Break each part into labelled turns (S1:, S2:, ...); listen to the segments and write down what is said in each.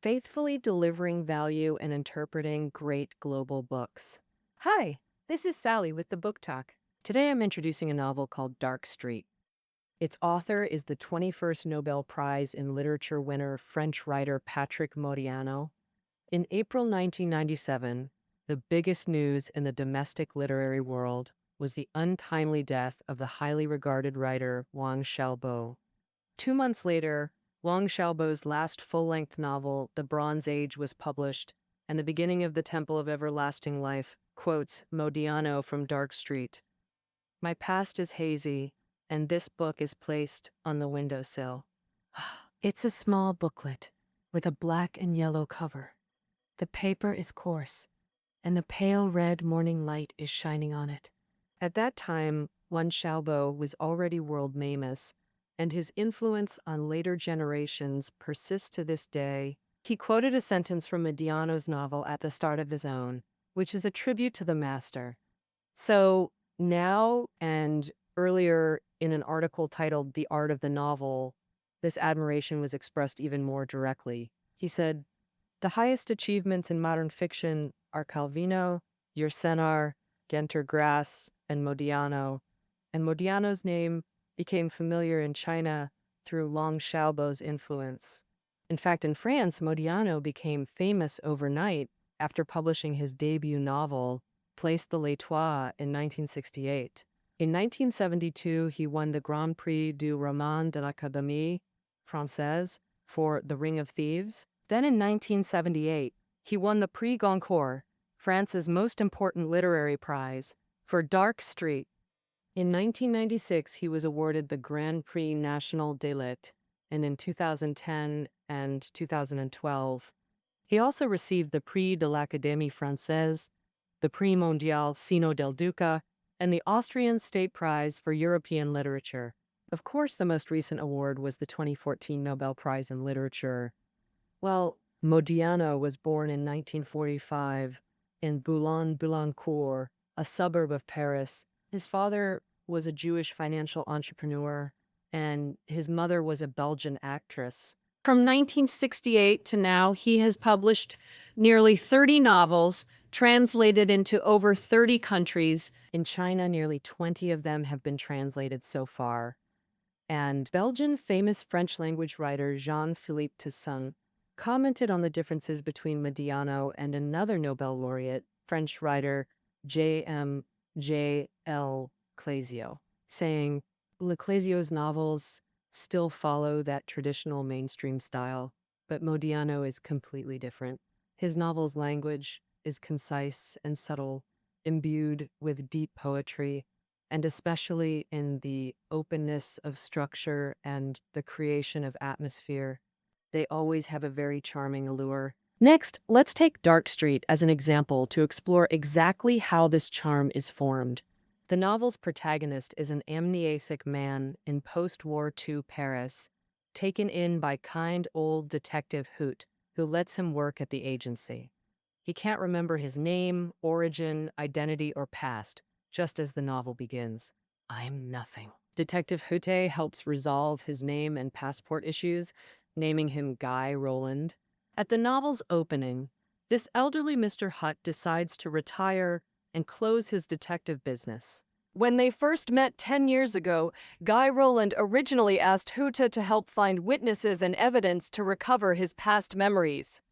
S1: faithfully delivering value and interpreting great global books. Hi, this is Sally with the Book Talk. Today I'm introducing a novel called Dark Street. Its author is the 21st Nobel Prize in Literature winner French writer Patrick Modiano. In April 1997, the biggest news in the domestic literary world was the untimely death of the highly regarded writer Wang Xiaobo. 2 months later, Wang Xiaobo's last full-length novel, The Bronze Age, was published, and the beginning of the Temple of Everlasting Life quotes Modiano from Dark Street. My past is hazy, and this book is placed on the windowsill.
S2: It's a small booklet with a black and yellow cover. The paper is coarse, and the pale red morning light is shining on it.
S1: At that time, Wang Xiaobo was already world famous, and his influence on later generations persists to this day. He quoted a sentence from Modiano's novel at the start of his own, which is a tribute to the master. So now and earlier in an article titled The Art of the Novel, this admiration was expressed even more directly. He said, "The highest achievements in modern fiction are Calvino, Yersenar, Genter Grass, and Modiano, and Modiano's name became familiar in China through Long Xiaobo's influence. In fact, in France, Modiano became famous overnight after publishing his debut novel, Place de l'Étoile, in 1968. In 1972, he won the Grand Prix du Roman de l'Académie Française for The Ring of Thieves. Then in 1978, he won the Prix Goncourt, France's most important literary prize, for Dark Street. In 1996, he was awarded the Grand Prix National des Lettres, and in 2010 and 2012, he also received the Prix de l'Académie Française, the Prix Mondial Sino del Duca, and the Austrian State Prize for European Literature. Of course, the most recent award was the 2014 Nobel Prize in Literature. Well, Modiano was born in 1945 in Boulogne-Billancourt, a suburb of Paris. His father was a Jewish financial entrepreneur, and his mother was a Belgian actress. From 1968 to now, he has published nearly 30 novels, translated into over 30 countries. In China, nearly 20 of them have been translated so far. And Belgian famous French language writer Jean-Philippe Toussaint commented on the differences between Modiano and another Nobel laureate, French writer J.M.J.L. Clésio, saying, Leclésio's novels still follow that traditional mainstream style, but Modiano is completely different. His novel's language is concise and subtle, imbued with deep poetry, and especially in the openness of structure and the creation of atmosphere. They always have a very charming allure. Next, let's take Dark Street as an example to explore exactly how this charm is formed. The novel's protagonist is an amnesiac man in post-War II Paris, taken in by kind old detective Hoot, who lets him work at the agency. He can't remember his name, origin, identity, or past, just as the novel begins. I'm nothing. Detective Hute helps resolve his name and passport issues, naming him Guy Roland. At the novel's opening, this elderly Mr. Hutt decides to retire and close his detective business. When they first met 10 years ago, Guy Roland originally asked Hute to help find witnesses and evidence to recover his past memories.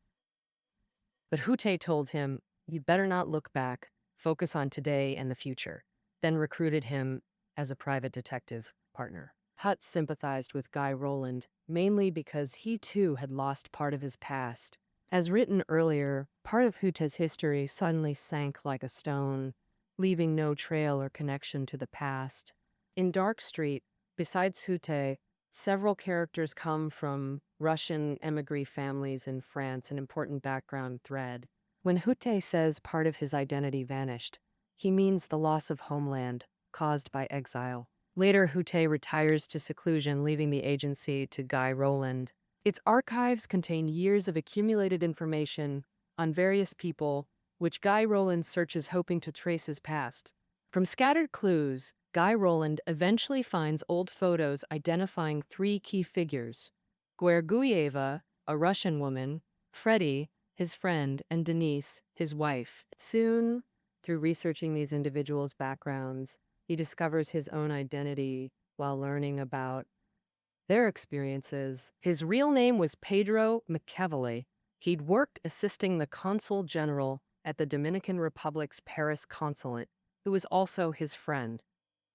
S1: But Hute told him, "You better not look back, focus on today and the future," then recruited him as a private detective partner. Hutt sympathized with Guy Roland, mainly because he too had lost part of his past. As written earlier, part of Hute's history suddenly sank like a stone, leaving no trail or connection to the past. In Dark Street, besides Hute, several characters come from Russian émigré families in France, an important background thread. When Hute says part of his identity vanished, he means the loss of homeland caused by exile. Later, Hute retires to seclusion, leaving the agency to Guy Roland. Its archives contain years of accumulated information on various people, which Guy Roland searches hoping to trace his past. From scattered clues, Guy Roland eventually finds old photos identifying three key figures: Guerguieva, a Russian woman, Freddie, his friend, and Denise, his wife. Soon, through researching these individuals' backgrounds, he discovers his own identity while learning about their experiences. His real name was Pedro Machiavelli. He'd worked assisting the consul general at the Dominican Republic's Paris consulate, who was also his friend.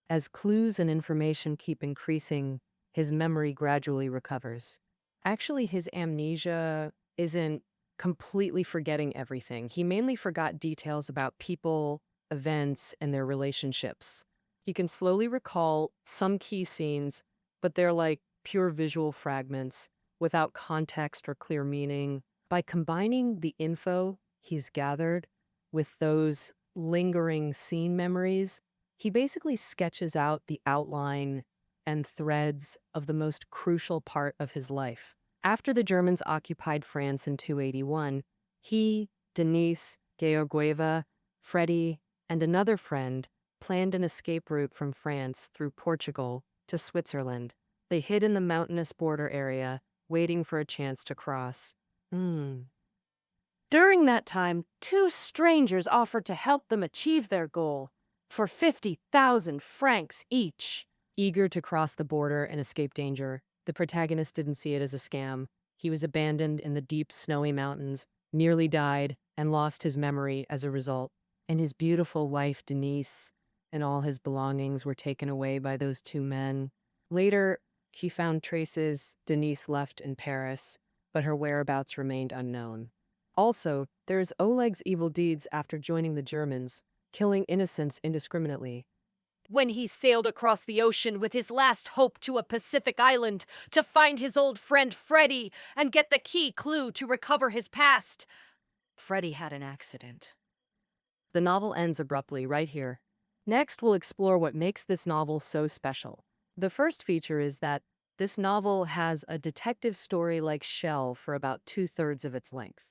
S1: As clues and information keep increasing, his memory gradually recovers. Actually, his amnesia isn't completely forgetting everything. He mainly forgot details about people, events, and their relationships. He can slowly recall some key scenes, but they're like pure visual fragments without context or clear meaning. By combining the info he's gathered with those lingering scene memories, he basically sketches out the outline and threads of the most crucial part of his life. After the Germans occupied France in 281, he, Denise, Georgieva, Freddie, and another friend planned an escape route from France through Portugal to Switzerland. They hid in the mountainous border area, waiting for a chance to cross. During that time, two strangers offered to help them achieve their goal for 50,000 francs each. Eager to cross the border and escape danger, the protagonist didn't see it as a scam. He was abandoned in the deep, snowy mountains, nearly died, and lost his memory as a result. And his beautiful wife, Denise, and all his belongings were taken away by those two men. Later, he found traces Denise left in Paris, but her whereabouts remained unknown. Also, there's Oleg's evil deeds after joining the Germans, killing innocents indiscriminately.
S3: When he sailed across the ocean with his last hope to a Pacific island to find his old friend Freddie and get the key clue to recover his past, Freddie had an accident.
S1: The novel ends abruptly right here. Next, we'll explore what makes this novel so special. The first feature is that this novel has a detective story-like shell for about 2/3 of its length.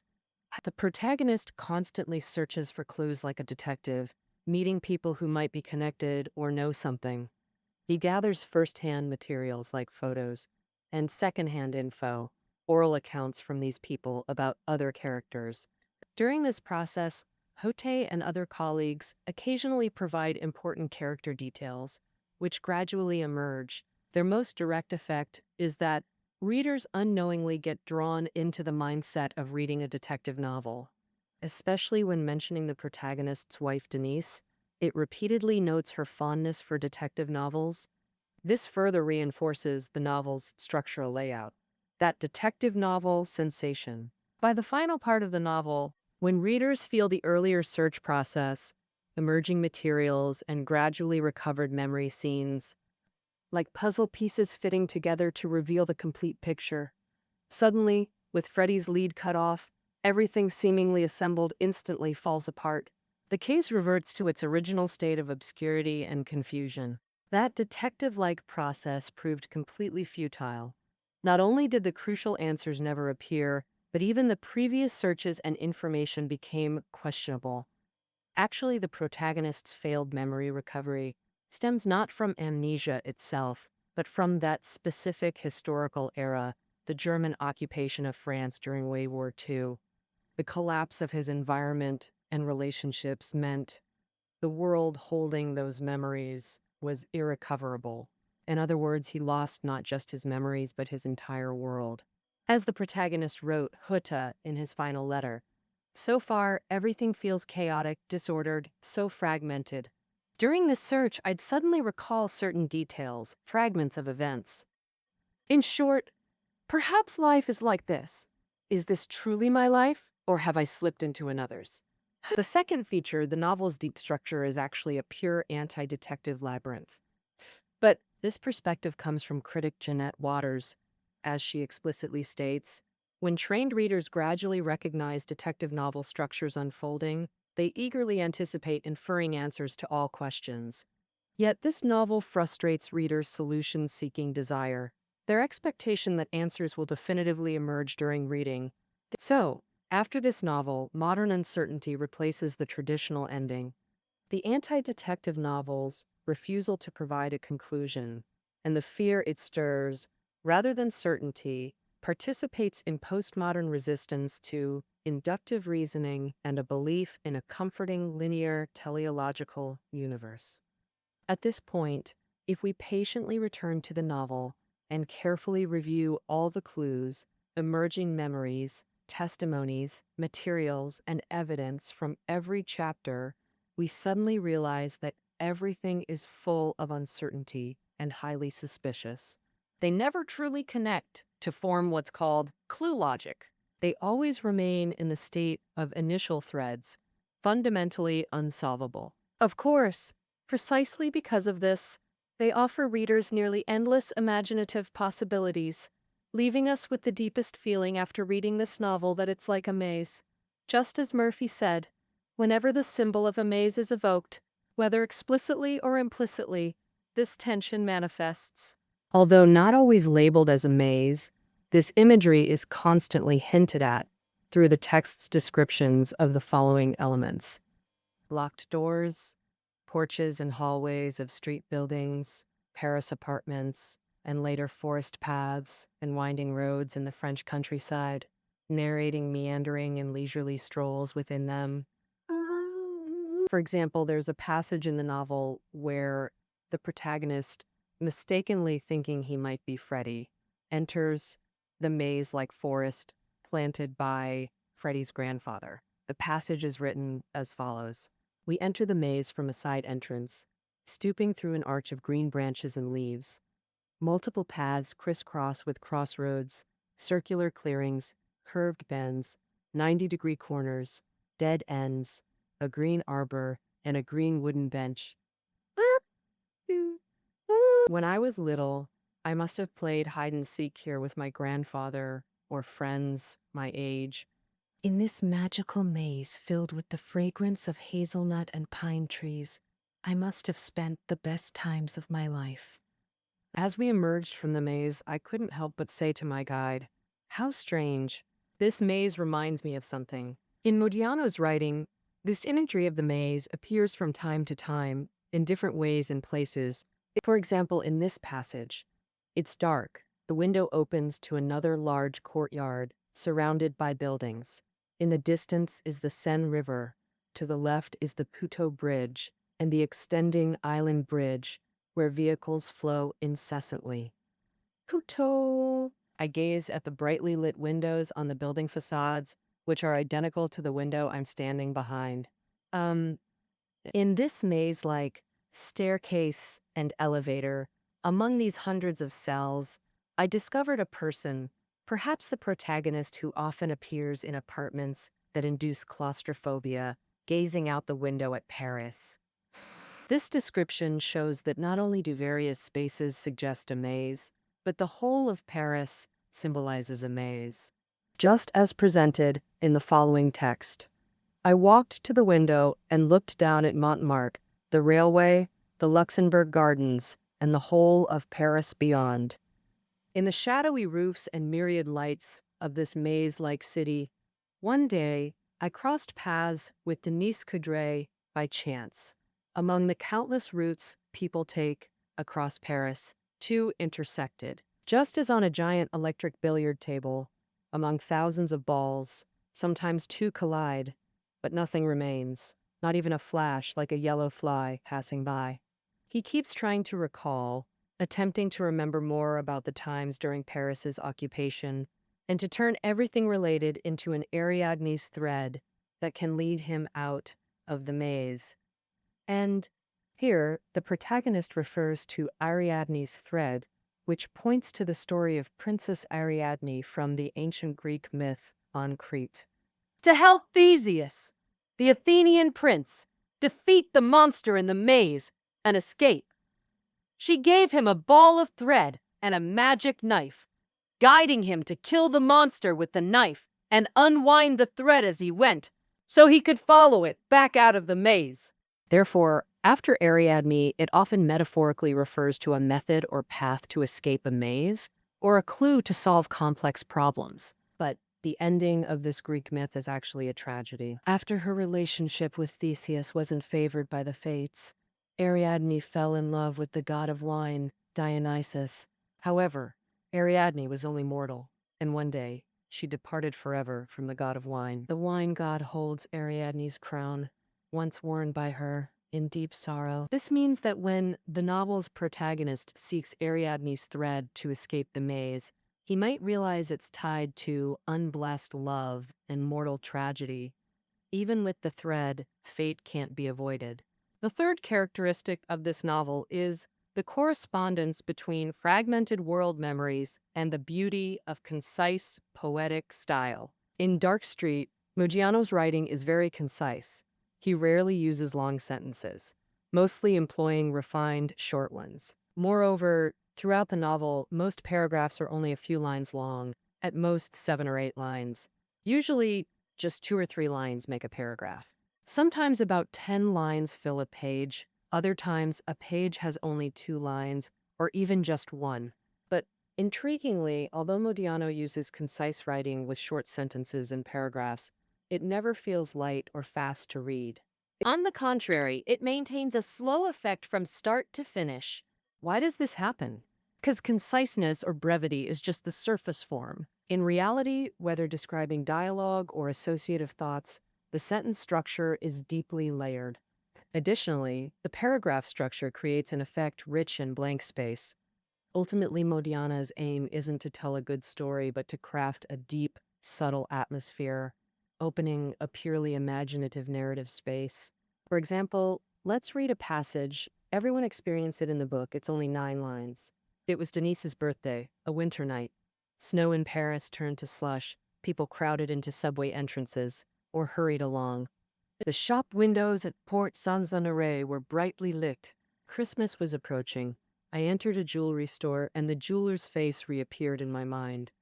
S1: The protagonist constantly searches for clues like a detective, meeting people who might be connected or know something. He gathers first-hand materials like photos and second-hand info, oral accounts from these people about other characters. During this process, Hote and other colleagues occasionally provide important character details, which gradually emerge. Their most direct effect is that readers unknowingly get drawn into the mindset of reading a detective novel. Especially when mentioning the protagonist's wife, Denise, it repeatedly notes her fondness for detective novels. This further reinforces the novel's structural layout, that detective novel sensation. By the final part of the novel, when readers feel the earlier search process, emerging materials, and gradually recovered memory scenes, like puzzle pieces fitting together to reveal the complete picture. Suddenly, with Freddie's lead cut off, everything seemingly assembled instantly falls apart. The case reverts to its original state of obscurity and confusion. That detective-like process proved completely futile. Not only did the crucial answers never appear, but even the previous searches and information became questionable. Actually, the protagonist's failed memory recovery stems not from amnesia itself, but from that specific historical era, the German occupation of France during World War II. The collapse of his environment and relationships meant the world holding those memories was irrecoverable. In other words, he lost not just his memories, but his entire world. As the protagonist wrote, Hutta, in his final letter, "So far, everything feels chaotic, disordered, so fragmented. During this search, I'd suddenly recall certain details, fragments of events. In short, perhaps life is like this. Is this truly my life, or have I slipped into another's?" The second feature, the novel's deep structure, is actually a pure anti-detective labyrinth. But this perspective comes from critic Jeanette Waters. As she explicitly states, when trained readers gradually recognize detective novel structures unfolding, they eagerly anticipate inferring answers to all questions. Yet this novel frustrates readers' solution-seeking desire, their expectation that answers will definitively emerge during reading. So, after this novel, modern uncertainty replaces the traditional ending. The anti-detective novel's refusal to provide a conclusion, and the fear it stirs, rather than certainty, participates in postmodern resistance to inductive reasoning and a belief in a comforting linear teleological universe. At this point, if we patiently return to the novel and carefully review all the clues, emerging memories, testimonies, materials, and evidence from every chapter, we suddenly realize that everything is full of uncertainty and highly suspicious. They never truly connect to form what's called clue logic. They always remain in the state of initial threads, fundamentally unsolvable. Of course, precisely because of this, they offer readers nearly endless imaginative possibilities, leaving us with the deepest feeling after reading this novel that it's like a maze. Just as Murphy said, whenever the symbol of a maze is evoked, whether explicitly or implicitly, this tension manifests. Although not always labeled as a maze, this imagery is constantly hinted at through the text's descriptions of the following elements: locked doors, porches and hallways of street buildings, Paris apartments, and later forest paths and winding roads in the French countryside, narrating meandering and leisurely strolls within them. For example, there's a passage in the novel where the protagonist, mistakenly thinking he might be Freddy, enters the maze-like forest planted by Freddy's grandfather. The passage is written as follows. We enter the maze from a side entrance, stooping through an arch of green branches and leaves. Multiple paths crisscross with crossroads, circular clearings, curved bends, 90-degree corners, dead ends, a green arbor, and a green wooden bench. When I was little, I must have played hide and seek here with my grandfather or friends my age. In this magical maze filled with the fragrance of hazelnut and pine trees, I must have spent the best times of my life. As we emerged from the maze, I couldn't help but say to my guide, "How strange. This maze reminds me of something." In Modiano's writing, this imagery of the maze appears from time to time in different ways and places. For example, in this passage, it's dark. The window opens to another large courtyard surrounded by buildings. In the distance is the Seine River. To the left is the Puteaux Bridge and the extending island bridge where vehicles flow incessantly. Puteaux! I gaze at the brightly lit windows on the building facades, which are identical to the window I'm standing behind. In this maze-like staircase and elevator, among these hundreds of cells, I discovered a person, perhaps the protagonist who often appears in apartments that induce claustrophobia, gazing out the window at Paris. This description shows that not only do various spaces suggest a maze, but the whole of Paris symbolizes a maze. Just as presented in the following text. I walked to the window and looked down at Montmartre, the railway, the Luxembourg Gardens, and the whole of Paris beyond. In the shadowy roofs and myriad lights of this maze-like city, one day I crossed paths with Denise Coudray by chance. Among the countless routes people take across Paris, two intersected. Just as on a giant electric billiard table, among thousands of balls, sometimes two collide, but nothing remains, not even a flash like a yellow fly passing by. He keeps trying to recall, attempting to remember more about the times during Paris's occupation, and to turn everything related into an Ariadne's thread that can lead him out of the maze. And here, the protagonist refers to Ariadne's thread, which points to the story of Princess Ariadne from the ancient Greek myth on Crete. To help Theseus, the Athenian prince, defeat the monster in the maze and escape, she gave him a ball of thread and a magic knife, guiding him to kill the monster with the knife and unwind the thread as he went, so he could follow it back out of the maze. Therefore, after Ariadne, it often metaphorically refers to a method or path to escape a maze, or a clue to solve complex problems. But the ending of this Greek myth is actually a tragedy. After her relationship with Theseus wasn't favored by the fates, Ariadne fell in love with the god of wine, Dionysus. However, Ariadne was only mortal. And one day, she departed forever from the god of wine. The wine god holds Ariadne's crown, once worn by her, in deep sorrow. This means that when the novel's protagonist seeks Ariadne's thread to escape the maze, he might realize it's tied to unblessed love and mortal tragedy. Even with the thread, fate can't be avoided. The third characteristic of this novel is the correspondence between fragmented world memories and the beauty of concise, poetic style. In Dark Street, Modiano's writing is very concise. He rarely uses long sentences, mostly employing refined, short ones. Moreover, throughout the novel, most paragraphs are only a few lines long, at most 7 or 8 lines. Usually, just 2 or 3 lines make a paragraph. Sometimes about 10 lines fill a page. Other times, a page has only 2 lines, or even just 1. But intriguingly, although Modiano uses concise writing with short sentences and paragraphs, it never feels light or fast to read. On the contrary, it maintains a slow effect from start to finish. Why does this happen? Because conciseness or brevity is just the surface form. In reality, whether describing dialogue or associative thoughts, the sentence structure is deeply layered. Additionally, the paragraph structure creates an effect rich in blank space. Ultimately, Modiano's aim isn't to tell a good story, but to craft a deep, subtle atmosphere, opening a purely imaginative narrative space. For example, let's read a passage. Everyone experienced it in the book. It's only 9 lines. It was Denise's birthday, a winter night. Snow in Paris turned to slush. People crowded into subway entrances or hurried along. The shop windows at Porte Saint-Honoré were brightly lit. Christmas was approaching. I entered a jewelry store, and the jeweler's face reappeared in my mind.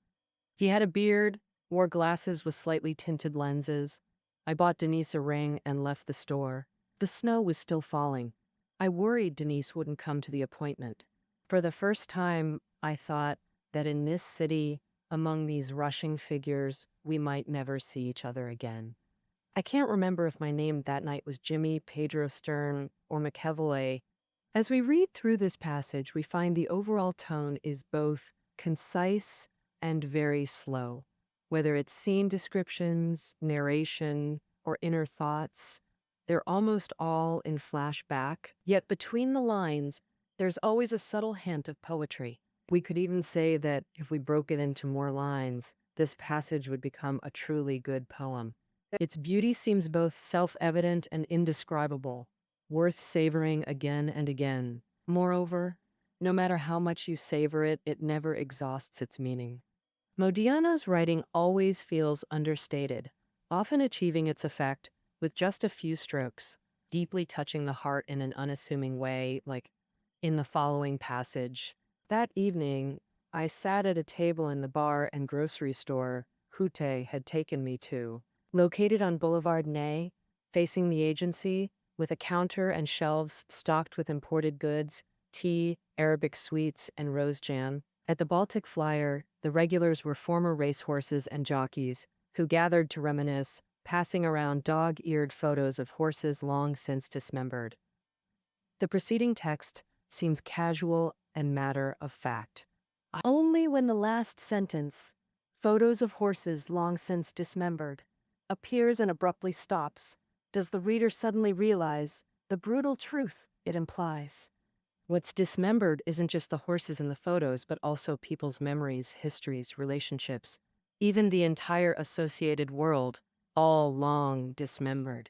S1: He had a beard, wore glasses with slightly tinted lenses. I bought Denise a ring and left the store. The snow was still falling. I worried Denise wouldn't come to the appointment. For the first time, I thought that in this city, among these rushing figures, we might never see each other again. I can't remember if my name that night was Jimmy, Pedro Stern, or McEvoy. As we read through this passage, we find the overall tone is both concise and very slow. Whether it's scene descriptions, narration, or inner thoughts, they're almost all in flashback. Yet between the lines, there's always a subtle hint of poetry. We could even say that if we broke it into more lines, this passage would become a truly good poem. Its beauty seems both self-evident and indescribable, worth savoring again and again. Moreover, no matter how much you savor it, it never exhausts its meaning. Modiano's writing always feels understated, often achieving its effect with just a few strokes, deeply touching the heart in an unassuming way, like in the following passage. That evening, I sat at a table in the bar and grocery store Hute had taken me to. Located on Boulevard Ney, facing the agency, with a counter and shelves stocked with imported goods, tea, Arabic sweets, and rose jam. At the Baltic Flyer, the regulars were former racehorses and jockeys who gathered to reminisce, passing around dog-eared photos of horses long since dismembered. The preceding text seems casual and matter of fact. Only when the last sentence, photos of horses long since dismembered, appears and abruptly stops, does the reader suddenly realize the brutal truth it implies. What's dismembered isn't just the horses in the photos, but also people's memories, histories, relationships, even the entire associated world, all long dismembered.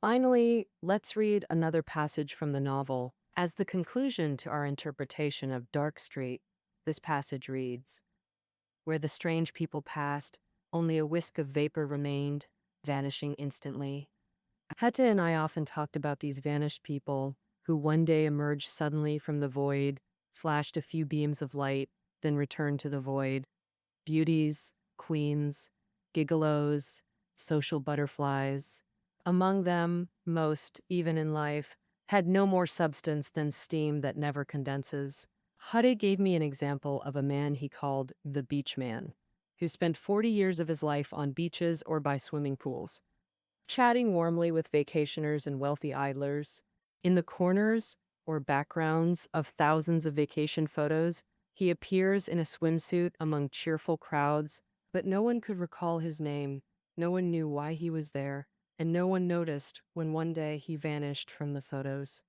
S1: Finally, let's read another passage from the novel. As the conclusion to our interpretation of Dark Street, this passage reads, "Where the strange people passed, only a whisk of vapor remained, vanishing instantly." Heta and I often talked about these vanished people who one day emerged suddenly from the void, flashed a few beams of light, then returned to the void. Beauties, queens, gigolos, social butterflies. Among them, most, even in life, had no more substance than steam that never condenses. Hade gave me an example of a man he called the beach man, who spent 40 years of his life on beaches or by swimming pools, chatting warmly with vacationers and wealthy idlers. In the corners or backgrounds of thousands of vacation photos, He appears in a swimsuit among cheerful crowds, but no one could recall his name. No one knew why he was there, and no one noticed when one day he vanished from the photos.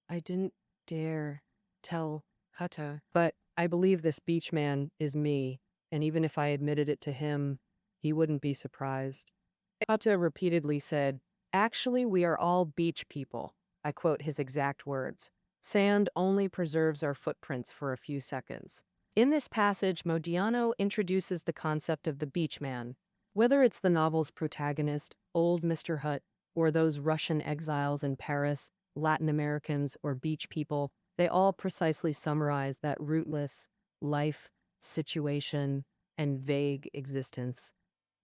S1: I didn't dare tell Hutta, but I believe this beach man is me, and even if I admitted it to him, he wouldn't be surprised. Hutta repeatedly said, "Actually, we are all beach people." I quote his exact words. Sand only preserves our footprints for a few seconds. In this passage, Modiano introduces the concept of the beach man. Whether it's the novel's protagonist, old Mr. Hutt, or those Russian exiles in Paris, Latin Americans, or beach people, they all precisely summarize that rootless life, situation, and vague existence.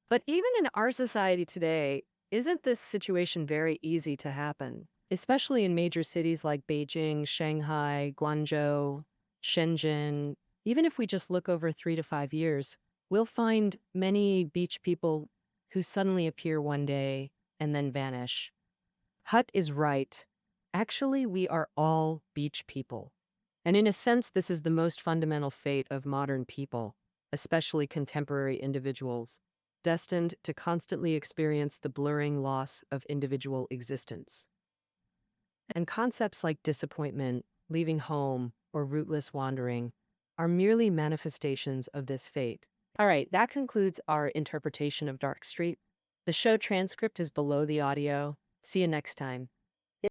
S1: But even in our society today, isn't this situation very easy to happen? Especially in major cities like Beijing, Shanghai, Guangzhou, Shenzhen. Even if we just look over 3 to 5 years, we'll find many beach people who suddenly appear one day and then vanish. Hutt is right. Actually, we are all beach people. And in a sense, this is the most fundamental fate of modern people, especially contemporary individuals, destined to constantly experience the blurring loss of individual existence. And concepts like disappointment, leaving home, or rootless wandering are merely manifestations of this fate. All right, that concludes our interpretation of Dark Street. The show transcript is below the audio. See you next time.